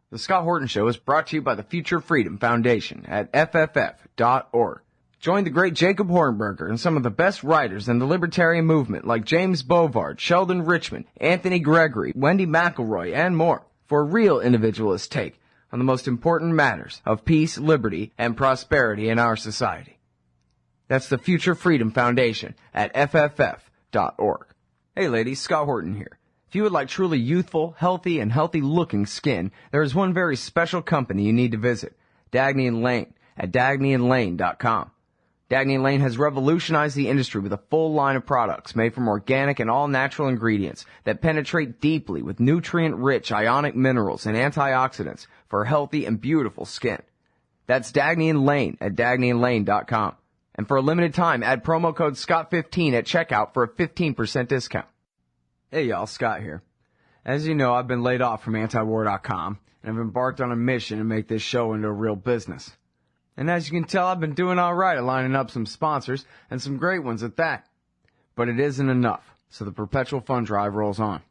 The Scott Horton Show is brought to you by the Future Freedom Foundation at fff.org. Join the great Jacob Hornberger and some of the best writers in the libertarian movement like James Bovard, Sheldon Richman, Anthony Gregory, Wendy McElroy, and more for a real individualist take on the most important matters of peace, liberty, and prosperity in our society. That's the Future Freedom Foundation at fff.org. Hey ladies, Scott Horton here. If you would like truly youthful, healthy, and healthy-looking skin, there is one very special company you need to visit, Dagny & Lane at dagnyandlane.com. Dagny & Lane has revolutionized the industry with a full line of products made from organic and all-natural ingredients that penetrate deeply with nutrient-rich ionic minerals and antioxidants for healthy and beautiful skin. That's Dagny & Lane at dagnyandlane.com. And for a limited time, add promo code SCOTT15 at checkout for a 15% discount. Hey y'all, Scott here. As you know, I've been laid off from antiwar.com, and I've embarked on a mission to make this show into a real business. And as you can tell, I've been doing all right at lining up some sponsors, and some great ones at that. But it isn't enough, so the perpetual fund drive rolls on.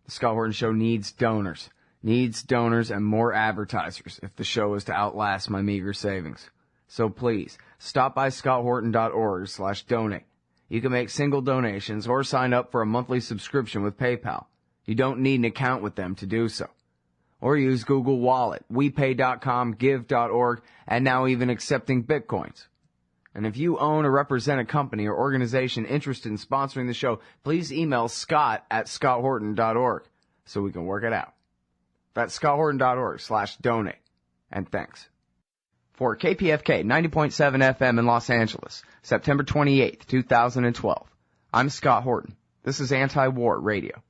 The Scott Horton Show needs donors and more advertisers if the show is to outlast my meager savings. So please, stop by scotthorton.org/donate. You can make single donations or sign up for a monthly subscription with PayPal. You don't need an account with them to do so. Or use Google Wallet, WePay.com, Give.org, and now even accepting Bitcoins. And if you own or represent a company or organization interested in sponsoring the show, please email Scott at scotthorton.org so we can work it out. That's scotthorton.org/donate. And thanks. For KPFK 90.7 FM in Los Angeles, September 28th, 2012. I'm Scott Horton. This is Anti-War Radio.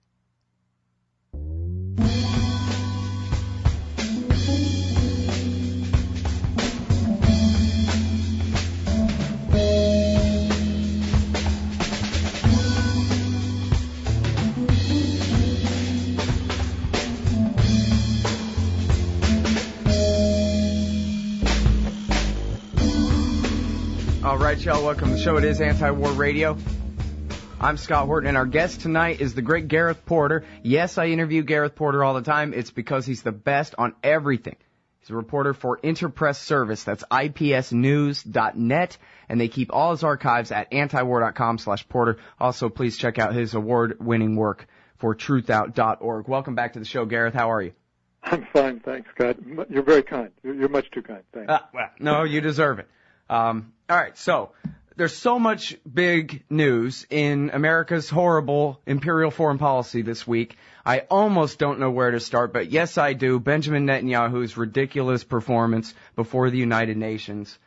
All right, y'all, welcome to the show. It is Anti-War Radio. I'm Scott Horton, and our guest tonight is the great Gareth Porter. Yes, I interview Gareth Porter all the time. It's because he's the best on everything. He's a reporter for Interpress Service. That's ipsnews.net, and they keep all his archives at antiwar.com/Porter. Also, please check out his award-winning work for truthout.org. Welcome back to the show, Gareth. How are you? I'm fine, thanks, Scott. You're very kind. You're much too kind. Thanks. Well, no, you deserve it. All right, so there's so much big news in America's horrible imperial foreign policy this week. I almost don't know where to start, but yes, I do. Benjamin Netanyahu's ridiculous performance before the United Nations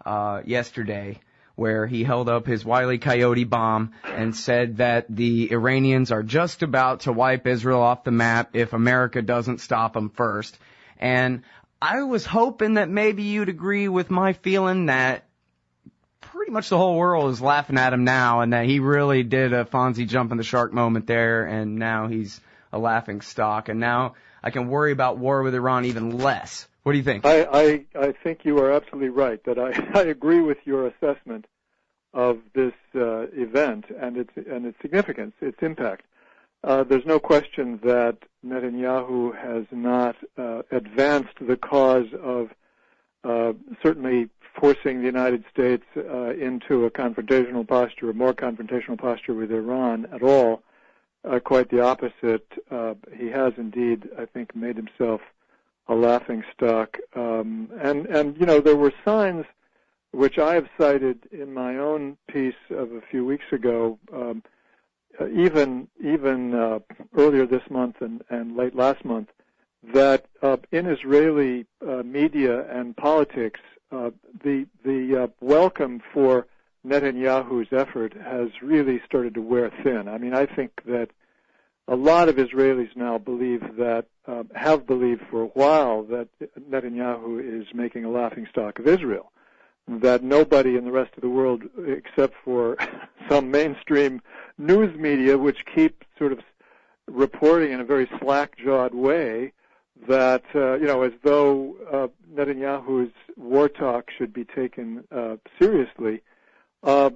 yesterday, where he held up his Wile E. Coyote bomb and said that the Iranians are just about to wipe Israel off the map if America doesn't stop them first. And I was hoping that maybe you'd agree with my feeling that pretty much the whole world is laughing at him now, and that he really did a Fonzie jump in the shark moment there, and now he's a laughing stock, and now I can worry about war with Iran even less. What do you think? I think you are absolutely right, that I agree with your assessment of this event and its significance, its impact. There's no question that Netanyahu has not advanced the cause of certainly forcing the United States into a confrontational posture, a more confrontational posture with Iran at all. Quite the opposite. He has indeed, I think, made himself a laughingstock. And you know, there were signs which I have cited in my own piece of a few weeks ago, even earlier this month and late last month, that in Israeli media and politics, the welcome for Netanyahu's effort has really started to wear thin. I mean, I think that a lot of Israelis now believe that, have believed for a while, that Netanyahu is making a laughingstock of Israel, that nobody in the rest of the world, except for some mainstream news media, which keep sort of reporting in a very slack-jawed way, that, as though Netanyahu's war talk should be taken seriously. I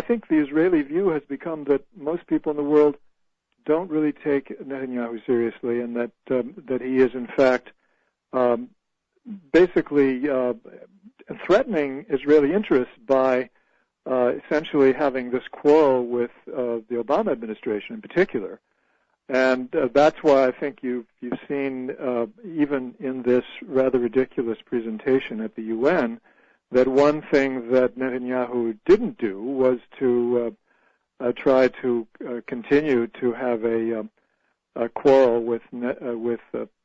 think the Israeli view has become that most people in the world don't really take Netanyahu seriously, and that he is in fact basically threatening Israeli interests by essentially having this quarrel with the Obama administration in particular. And that's why I think you've seen, even in this rather ridiculous presentation at the UN, that one thing that Netanyahu didn't do was to try to continue to have a quarrel with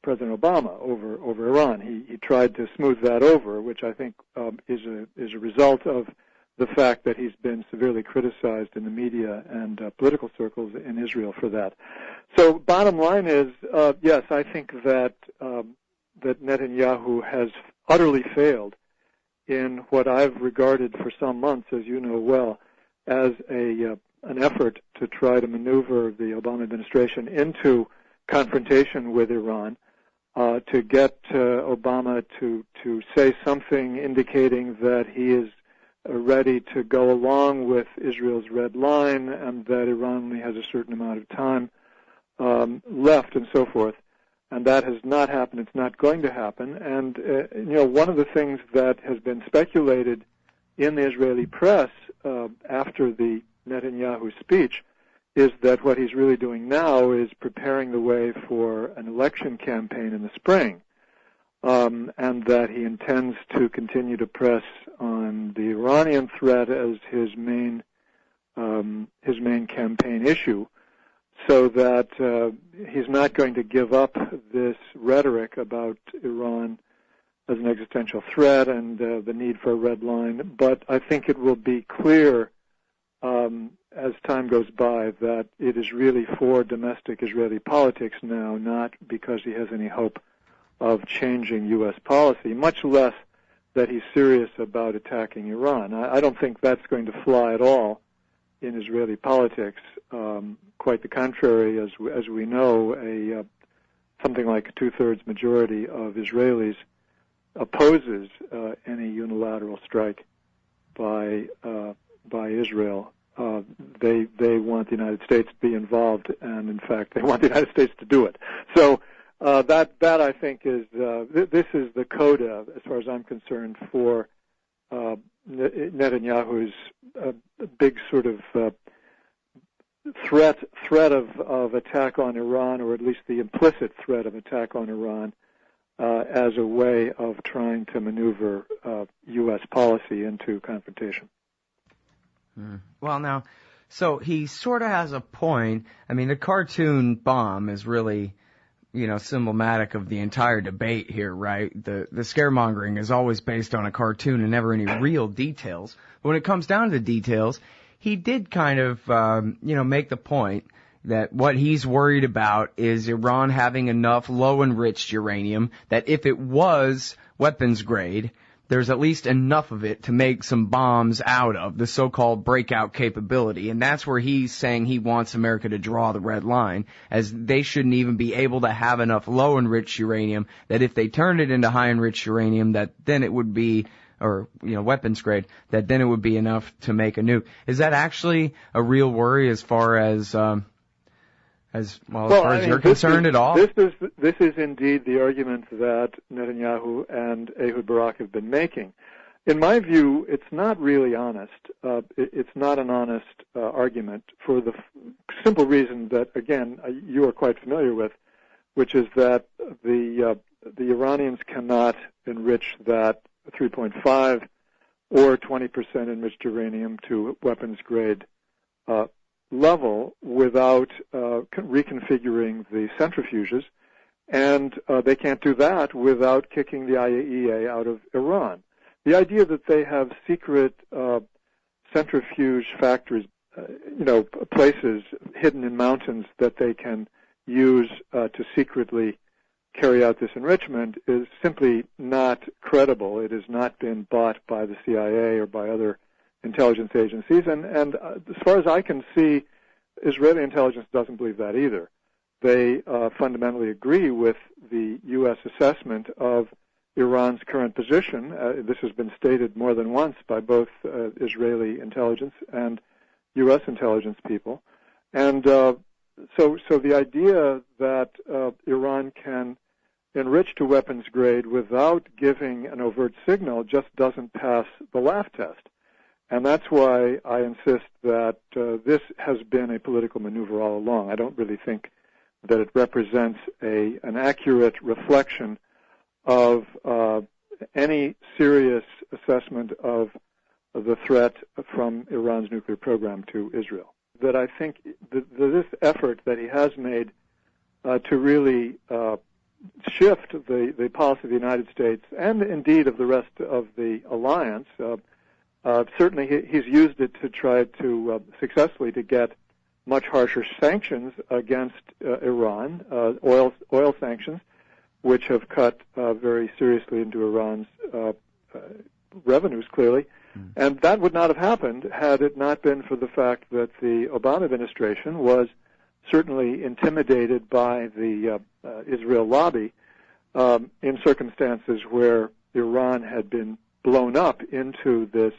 President Obama over Iran. He tried to smooth that over, which I think is a result of the fact that he's been severely criticized in the media and political circles in Israel for that. So bottom line is, yes, I think that Netanyahu has utterly failed in what I've regarded for some months, as you know well, as an effort to try to maneuver the Obama administration into confrontation with Iran, to get Obama to say something indicating that he is ready to go along with Israel's red line and that Iran only has a certain amount of time left and so forth. And that has not happened. It's not going to happen. And, one of the things that has been speculated in the Israeli press after the Netanyahu speech is that what he's really doing now is preparing the way for an election campaign in the spring, and that he intends to continue to press on the Iranian threat as his main campaign issue, so that he's not going to give up this rhetoric about Iran as an existential threat and the need for a red line. But I think it will be clear as time goes by that it is really for domestic Israeli politics now, not because he has any hope of changing U.S. policy, much less that he's serious about attacking Iran. I don't think that's going to fly at all in Israeli politics. Quite the contrary, as we know, something like a two-thirds majority of Israelis opposes any unilateral strike by Israel. They want the United States to be involved, and in fact, they want the United States to do it. So that I think is this is the coda, as far as I'm concerned, for Netanyahu's big sort of threat of attack on Iran, or at least the implicit threat of attack on Iran, as a way of trying to maneuver U.S. policy into confrontation. Well, now, so he sort of has a point. I mean, the cartoon bomb is really, symptomatic of the entire debate here, right? The scaremongering is always based on a cartoon and never any real details. But when it comes down to the details, he did kind of, make the point that what he's worried about is Iran having enough low-enriched uranium that if it was weapons grade, there's at least enough of it to make some bombs out of, the so-called breakout capability. And that's where he's saying he wants America to draw the red line, as they shouldn't even be able to have enough low-enriched uranium that if they turned it into high-enriched uranium, that then it would be, or, weapons grade, that then it would be enough to make a nuke. Is that actually a real worry as far as you're concerned at all? This is indeed the argument that Netanyahu and Ehud Barak have been making. In my view, it's not really honest. It's not an honest argument for the simple reason that, again, you are quite familiar with, which is that the Iranians cannot enrich that 3.5 or 20% enriched uranium to weapons grade level without reconfiguring the centrifuges, and they can't do that without kicking the IAEA out of Iran. The idea that they have secret centrifuge factories, places hidden in mountains that they can use to secretly carry out this enrichment is simply not credible. It has not been bought by the CIA or by other intelligence agencies, and as far as I can see, Israeli intelligence doesn't believe that either. They fundamentally agree with the U.S. assessment of Iran's current position. This has been stated more than once by both Israeli intelligence and U.S. intelligence people. And so the idea that Iran can enrich to weapons grade without giving an overt signal just doesn't pass the laugh test. And that's why I insist that this has been a political maneuver all along. I don't really think that it represents an accurate reflection of any serious assessment of the threat from Iran's nuclear program to Israel. That I think this effort that he has made to really shift the policy of the United States and indeed of the rest of the alliance, certainly he's used it to try to successfully to get much harsher sanctions against Iran, oil sanctions, which have cut very seriously into Iran's revenues, clearly. And that would not have happened had it not been for the fact that the Obama administration was certainly intimidated by the Israel lobby in circumstances where Iran had been blown up into this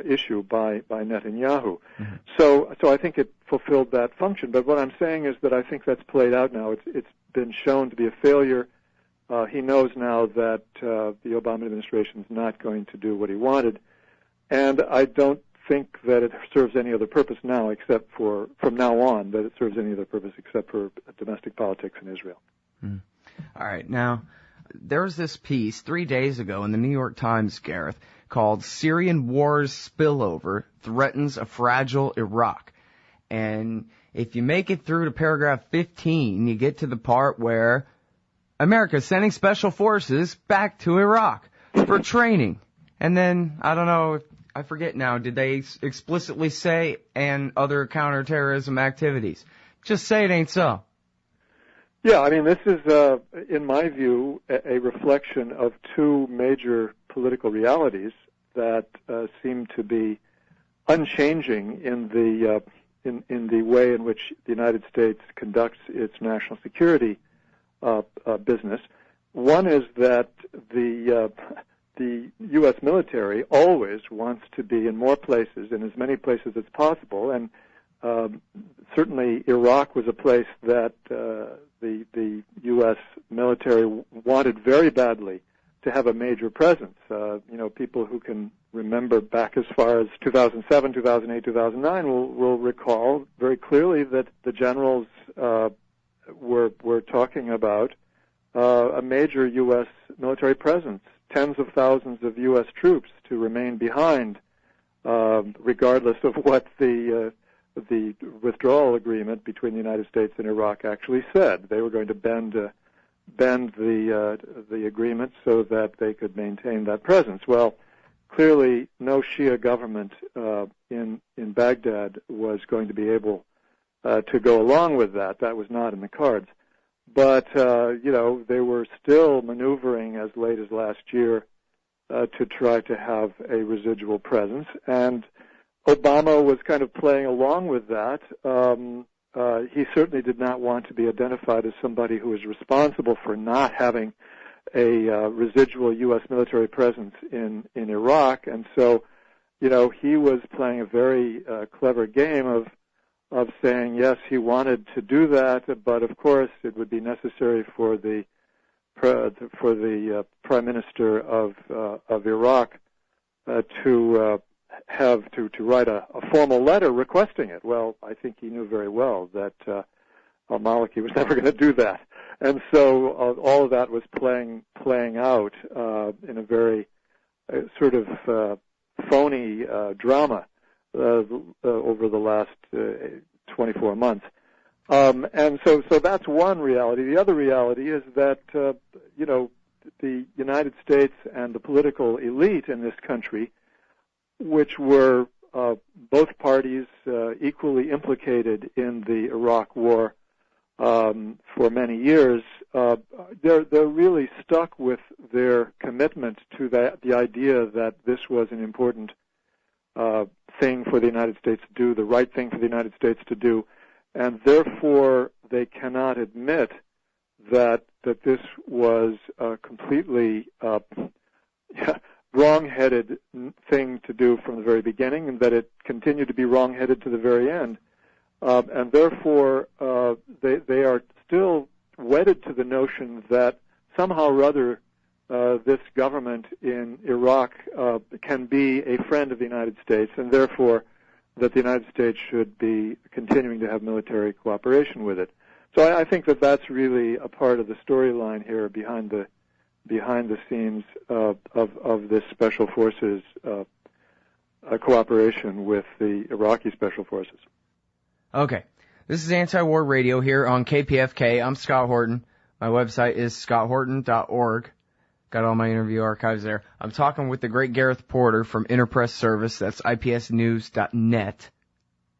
issue by Netanyahu. Mm-hmm. So I think it fulfilled that function. But what I'm saying is that I think that's played out now. It's been shown to be a failure. He knows now that the Obama administration is not going to do what he wanted. And I don't think that it serves any other purpose now except for, from now on, that it serves any other purpose except for domestic politics in Israel. Mm. All right. Now, there was this piece 3 days ago in the New York Times, Gareth, called Syrian War's Spillover Threatens a Fragile Iraq. And if you make it through to paragraph 15, you get to the part where America is sending special forces back to Iraq for training. And then, I don't know, I forget now, did they explicitly say and other counter-terrorism activities? Just say it ain't so. Yeah, I mean, this is, in my view, a reflection of two major political realities that seem to be unchanging in the way in which the United States conducts its national security business. One is that the U.S. military always wants to be in more places, in as many places as possible, and certainly Iraq was a place that the U.S. military wanted very badly to have a major presence. People who can remember back as far as 2007, 2008, 2009 will recall very clearly that the generals were talking about a major U.S. military presence, tens of thousands of U.S. troops to remain behind, regardless of what the withdrawal agreement between the United States and Iraq actually said. They were going to bend the agreement so that they could maintain that presence. Well, clearly, no Shia government in Baghdad was going to be able to go along with that. That was not in the cards. But they were still maneuvering as late as last year to try to have a residual presence, and Obama was kind of playing along with that. He certainly did not want to be identified as somebody who was responsible for not having a residual U.S. military presence in Iraq, and so, he was playing a very clever game of saying, yes, he wanted to do that, but of course it would be necessary for the Prime Minister of Iraq to write a formal letter requesting it. Well, I think he knew very well that al-Maliki was never going to do that, and so all of that was playing out in a very sort of phony drama over the last 24 months. And so that's one reality. The other reality is that, the United States and the political elite in this country, which were both parties equally implicated in the Iraq war for many years, they're really stuck with their commitment to the idea that this was an important thing for the United States to do, the right thing for the United States to do, and therefore they cannot admit that this was a completely wrong-headed thing to do from the very beginning, and that it continued to be wrong-headed to the very end. and therefore they are still wedded to the notion that somehow or other this government in Iraq can be a friend of the United States, and therefore that the United States should be continuing to have military cooperation with it. So I think that that's really a part of the storyline here behind the scenes of this special forces cooperation with the Iraqi special forces. Okay. This is Anti-War Radio here on KPFK. I'm Scott Horton. My website is scotthorton.org. Got all my interview archives there. I'm talking with the great Gareth Porter from Interpress Service. That's ipsnews.net.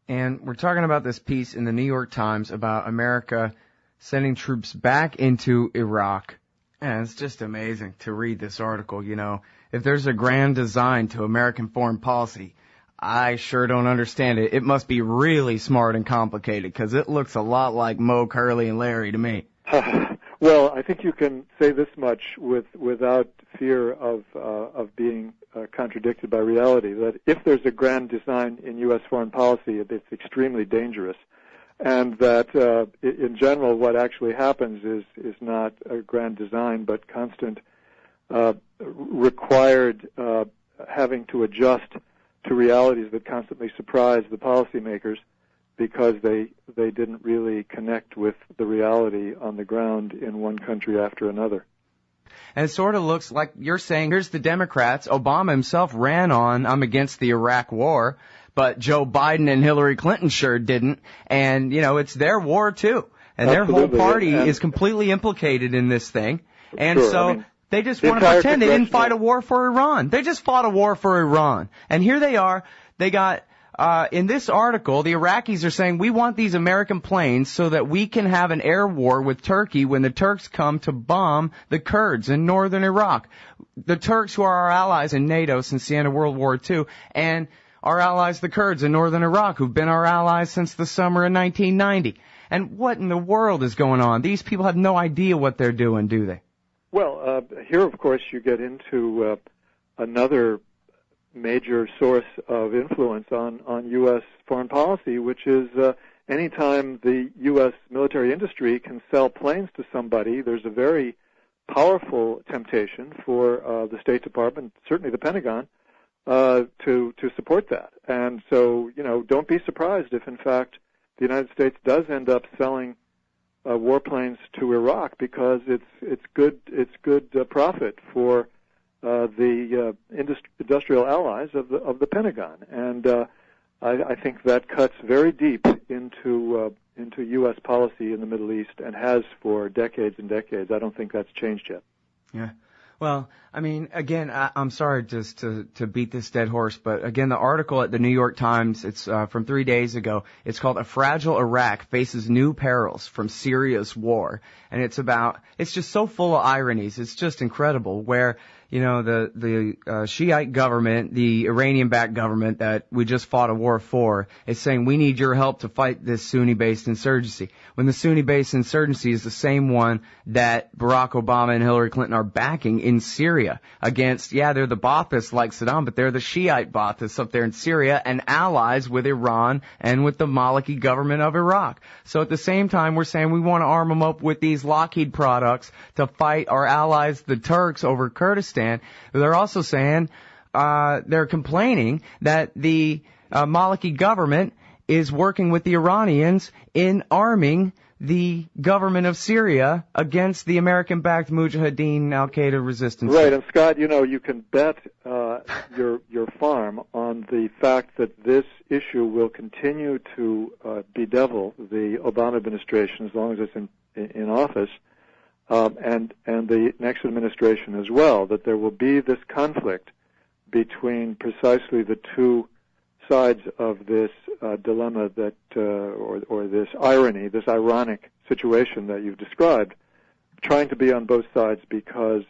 And we're talking about this piece in the New York Times about America sending troops back into Iraq. And it's just amazing to read this article. You know, if there's a grand design to American foreign policy, I sure don't understand it. It must be really smart and complicated, because it looks a lot like Moe, Curly, and Larry to me. Well, I think you can say this much without fear of being contradicted by reality, that if there's a grand design in U.S. foreign policy, it's extremely dangerous, and that in general what actually happens is not a grand design, but constant required having to adjust to realities that constantly surprise the policymakers, because they didn't really connect with the reality on the ground in one country after another. And it sort of looks like you're saying, here's the Democrats. Obama himself ran on, I'm against the Iraq war, but Joe Biden and Hillary Clinton sure didn't. And, you know, it's their war, too. And Absolutely. Their whole party is completely implicated in this thing. And sure. so they just want to pretend they didn't fight a war for Iran. They just fought a war for Iran. And here they are. They got... in this article, the Iraqis are saying, we want these American planes so that we can have an air war with Turkey when the Turks come to bomb the Kurds in northern Iraq. The Turks, who are our allies in NATO since the end of World War II, and our allies, the Kurds in northern Iraq, who've been our allies since the summer of 1990. And what in the world is going on? These people have no idea what they're doing, do they? Well, here, of course, you get into another major source of influence on U.S. foreign policy, which is anytime the U.S. military industry can sell planes to somebody, there's a very powerful temptation for the State Department, certainly the Pentagon, to support that. And so, you know, don't be surprised if, in fact, the United States does end up selling warplanes to Iraq, because it's good profit for the industrial allies of the Pentagon, and I think that cuts very deep into U.S. policy in the Middle East, and has for decades and decades. I don't think that's changed yet. Yeah. Well, I mean, again, I'm sorry just to beat this dead horse, but again, the article at the New York Times, it's from 3 days ago. It's called "A Fragile Iraq Faces New Perils from Syria's War," and it's just so full of ironies. It's just incredible, where, you know, the Shiite government, the Iranian-backed government that we just fought a war for, is saying, we need your help to fight this Sunni-based insurgency. When the Sunni-based insurgency is the same one that Barack Obama and Hillary Clinton are backing in Syria against, they're the Baathists like Saddam, but they're the Shiite Baathists up there in Syria, and allies with Iran and with the Maliki government of Iraq. So at the same time, we're saying we want to arm them up with these Lockheed products to fight our allies, the Turks, over Kurdistan. They're also saying, they're complaining that the Maliki government is working with the Iranians in arming the government of Syria against the American-backed Mujahideen al-Qaeda resistance. Right, and Scott, you know, you can bet your farm on the fact that this issue will continue to bedevil the Obama administration as long as it's in office, and the next administration as well, that there will be this conflict between precisely the two sides of this dilemma that, or this irony, this ironic situation that you've described, trying to be on both sides because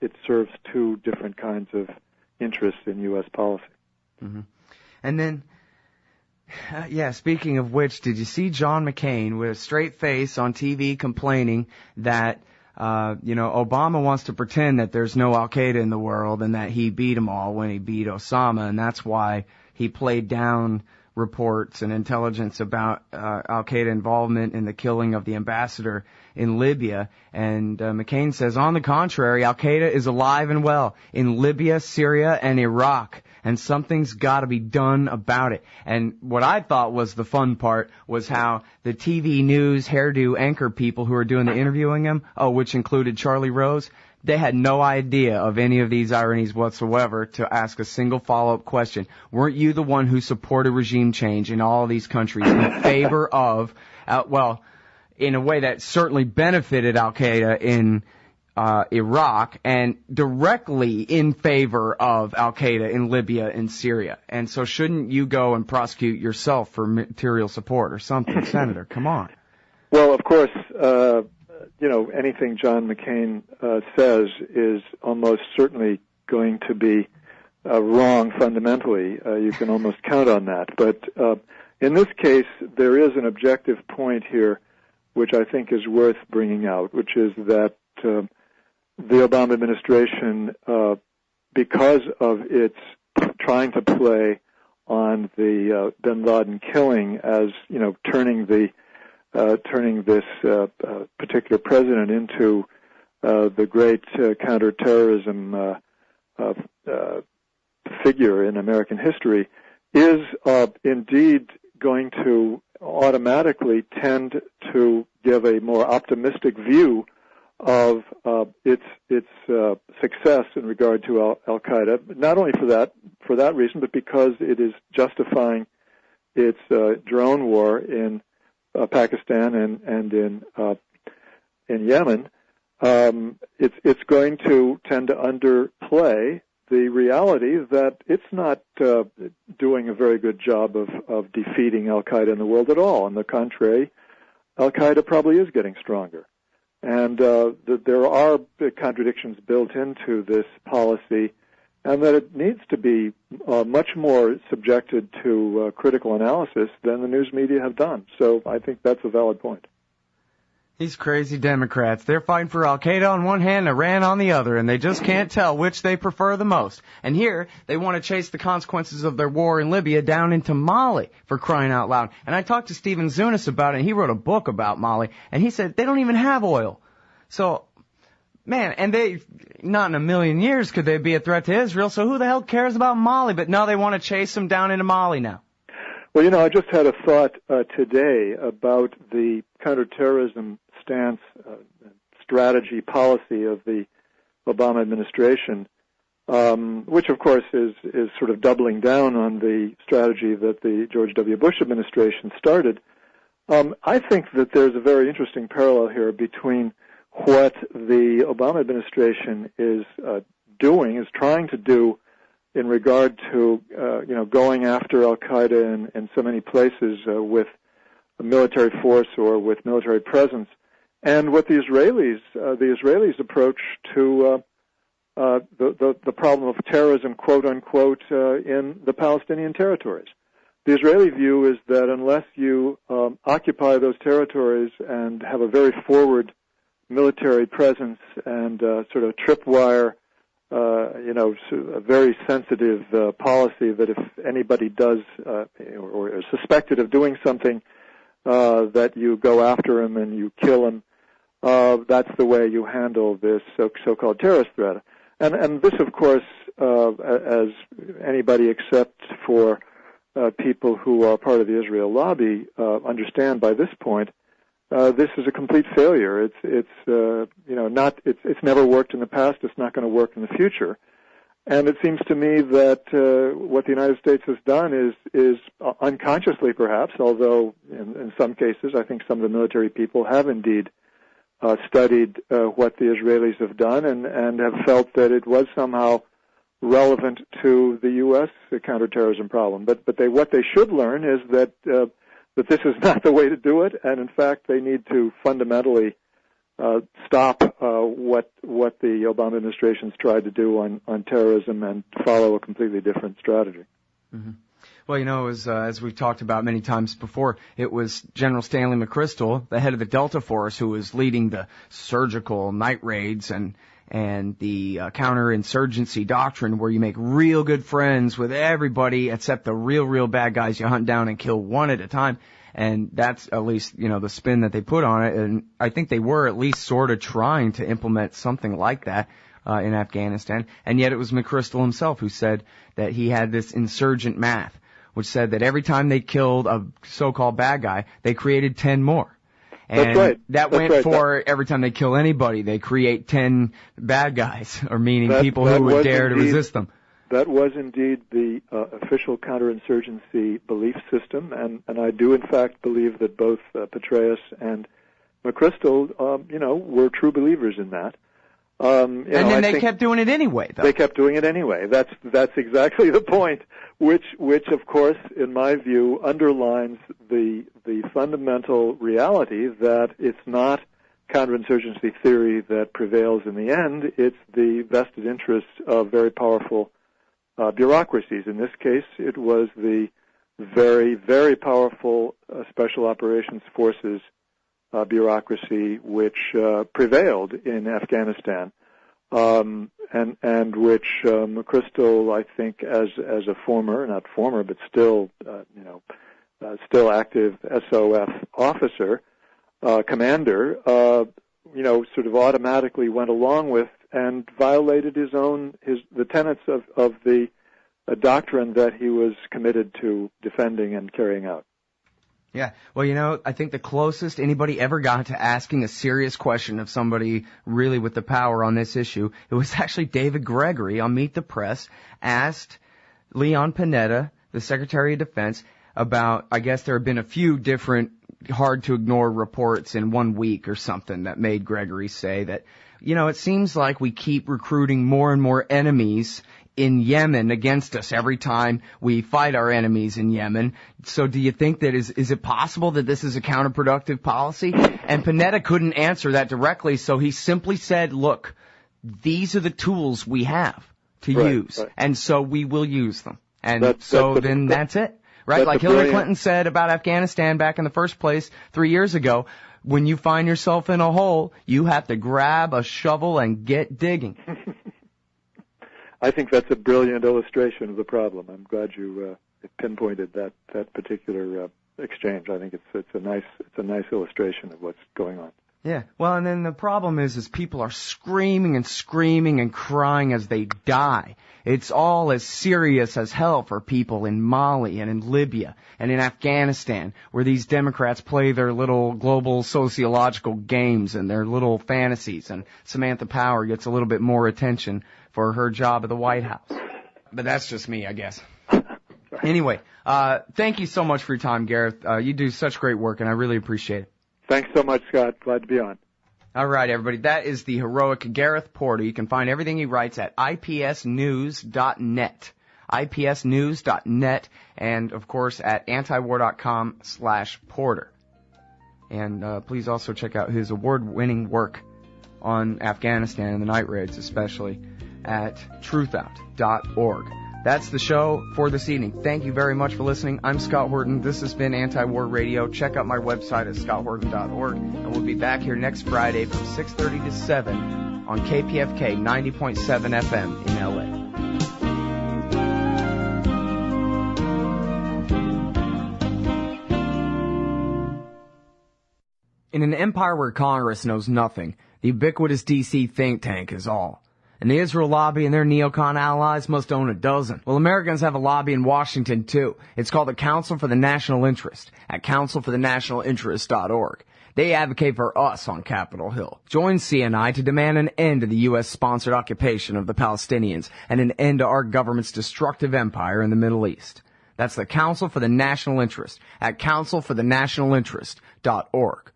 it serves two different kinds of interests in U.S. policy. Mm-hmm. And then, speaking of which, did you see John McCain with a straight face on TV complaining that Obama wants to pretend that there's no al-Qaeda in the world and that he beat them all when he beat Osama, and that's why he played down reports and intelligence about al-Qaeda involvement in the killing of the ambassador in Libya. And McCain says, on the contrary, al-Qaeda is alive and well in Libya, Syria, and Iraq, and something's got to be done about it. And what I thought was the fun part was how the TV news hairdo anchor people who were doing the interviewing him, which included Charlie Rose, they had no idea of any of these ironies whatsoever to ask a single follow-up question. Weren't you the one who supported regime change in all of these countries in favor of, in a way that certainly benefited al-Qaeda in Iraq, and directly in favor of al-Qaeda in Libya and Syria? And so shouldn't you go and prosecute yourself for material support or something, Senator? Come on. Well, of course, anything John McCain says is almost certainly going to be wrong fundamentally. You can almost count on that. But in this case, there is an objective point here which I think is worth bringing out, which is that the Obama administration, because of its trying to play on the bin Laden killing as, turning this particular president into the great counter-terrorism figure in American history, is indeed going to automatically tend to give a more optimistic view of its success in regard to al-Qaeda, not only for that reason, but because it is justifying its drone war in Pakistan and in Yemen. It's going to tend to underplay the reality that it's not doing a very good job of defeating al-Qaeda in the world at all. On the contrary, al-Qaeda probably is getting stronger. And there are contradictions built into this policy, and that it needs to be much more subjected to critical analysis than the news media have done. So I think that's a valid point. These crazy Democrats, they're fighting for al-Qaeda on one hand, Iran on the other, and they just can't tell which they prefer the most. And here, they want to chase the consequences of their war in Libya down into Mali, for crying out loud. And I talked to Stephen Zunis about it, and he wrote a book about Mali, and he said they don't even have oil. So, man, and they, not in a million years could they be a threat to Israel, so who the hell cares about Mali? But no, they want to chase them down into Mali now. Well, I just had a thought today about the counterterrorism stance, strategy, policy of the Obama administration, which, of course, is sort of doubling down on the strategy that the George W. Bush administration started. I think that there's a very interesting parallel here between what the Obama administration is trying to do in regard to, going after al-Qaeda in so many places with a military force or with military presence, and what the Israelis approach to the problem of terrorism, quote unquote, in the Palestinian territories. The Israeli view is that unless you occupy those territories and have a very forward military presence and sort of tripwire, a very sensitive policy that if anybody does or is suspected of doing something, that you go after him and you kill him. That's the way you handle this so-called terrorist threat. And this, of course, as anybody except for people who are part of the Israel lobby understand by this point, this is a complete failure. It's never worked in the past. It's not going to work in the future. And it seems to me that what the United States has done is unconsciously, perhaps, although in some cases I think some of the military people have indeed studied what the Israelis have done and have felt that it was somehow relevant to the U.S. counterterrorism problem. But what they should learn is that this is not the way to do it, and in fact they need to fundamentally stop what the Obama administration's tried to do on terrorism and follow a completely different strategy. Mm-hmm. Well, it was, as we've talked about many times before, it was General Stanley McChrystal, the head of the Delta Force, who was leading the surgical night raids and and the counterinsurgency doctrine where you make real good friends with everybody except the real bad guys you hunt down and kill one at a time. And that's at least, the spin that they put on it. And I think they were at least sort of trying to implement something like that in Afghanistan. And yet it was McChrystal himself who said that he had this insurgent math, which said that every time they killed a so-called bad guy, they created 10 more. And that's right. That that's went right. for every time they kill anybody, they create 10 bad guys, or meaning people who would dare to resist them. That was indeed the official counterinsurgency belief system, and I do in fact believe that both Petraeus and McChrystal, were true believers in that. And then they kept doing it anyway, though. They kept doing it anyway. That's exactly the point, which of course, in my view, underlines the fundamental reality that it's not counterinsurgency theory that prevails in the end. It's the vested interests of very powerful bureaucracies. In this case, it was the very, very powerful Special Operations Forces bureaucracy which prevailed in Afghanistan, and which McChrystal, I think, as a not former, but still active SOF officer, commander, sort of automatically went along with and violated the tenets of the doctrine that he was committed to defending and carrying out. Yeah. Well, I think the closest anybody ever got to asking a serious question of somebody really with the power on this issue, it was actually David Gregory on Meet the Press asked Leon Panetta, the Secretary of Defense, about, I guess there have been a few different hard-to-ignore reports in 1 week or something that made Gregory say that, it seems like we keep recruiting more and more enemies in Yemen against us every time we fight our enemies in Yemen. So do you think that is it possible that this is a counterproductive policy? And Panetta couldn't answer that directly, so he simply said, look, these are the tools we have to use, and so we will use them. And that's it. Right? Like Hillary Clinton said about Afghanistan back in the first place 3 years ago, when you find yourself in a hole, you have to grab a shovel and get digging. I think that's a brilliant illustration of the problem. I'm glad you pinpointed that particular exchange. I think it's a nice illustration of what's going on. Yeah. Well, and then the problem is people are screaming and crying as they die. It's all as serious as hell for people in Mali and in Libya and in Afghanistan, where these Democrats play their little global sociological games and their little fantasies, and Samantha Power gets a little bit more attention for her job at the White House. But that's just me, I guess. Anyway, thank you so much for your time, Gareth. You do such great work, and I really appreciate it. Thanks so much, Scott. Glad to be on. All right, everybody. That is the heroic Gareth Porter. You can find everything he writes at ipsnews.net. ipsnews.net, and, of course, at antiwar.com/Porter. And please also check out his award-winning work on Afghanistan and the night raids, especially, at truthout.org. That's the show for this evening. Thank you very much for listening. I'm Scott Horton. This has been Anti-War Radio. Check out my website at scotthorton.org. And we'll be back here next Friday from 6:30 to 7 on KPFK 90.7 FM in LA. In an empire where Congress knows nothing, the ubiquitous DC think tank is all. And the Israel lobby and their neocon allies must own a dozen. Well, Americans have a lobby in Washington, too. It's called the Council for the National Interest at councilforthenationalinterest.org. They advocate for us on Capitol Hill. Join CNI to demand an end to the U.S.-sponsored occupation of the Palestinians and an end to our government's destructive empire in the Middle East. That's the Council for the National Interest at councilforthenationalinterest.org.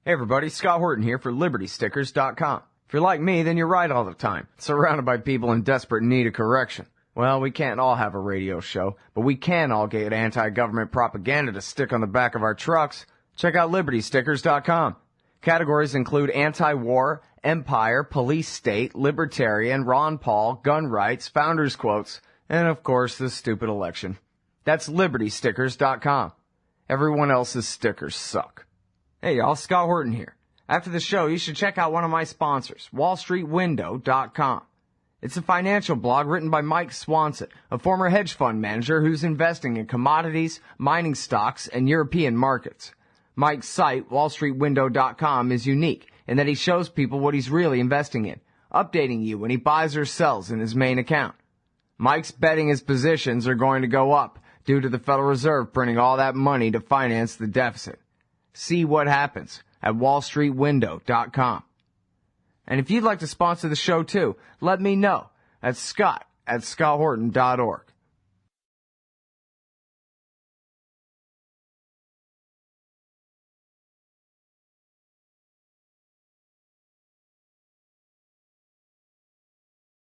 Hey everybody, Scott Horton here for LibertyStickers.com. If you're like me, then you're right all the time, surrounded by people in desperate need of correction. Well, we can't all have a radio show, but we can all get anti-government propaganda to stick on the back of our trucks. Check out LibertyStickers.com. Categories include anti-war, empire, police state, libertarian, Ron Paul, gun rights, founders quotes, and of course the stupid election. That's LibertyStickers.com. Everyone else's stickers suck. Hey y'all, Scott Horton here. After the show, you should check out one of my sponsors, wallstreetwindow.com. It's a financial blog written by Mike Swanson, a former hedge fund manager who's investing in commodities, mining stocks, and European markets. Mike's site, wallstreetwindow.com, is unique in that he shows people what he's really investing in, updating you when he buys or sells in his main account. Mike's betting his positions are going to go up due to the Federal Reserve printing all that money to finance the deficit. See what happens at wallstreetwindow.com. And if you'd like to sponsor the show too, let me know at scott@scotthorton.org.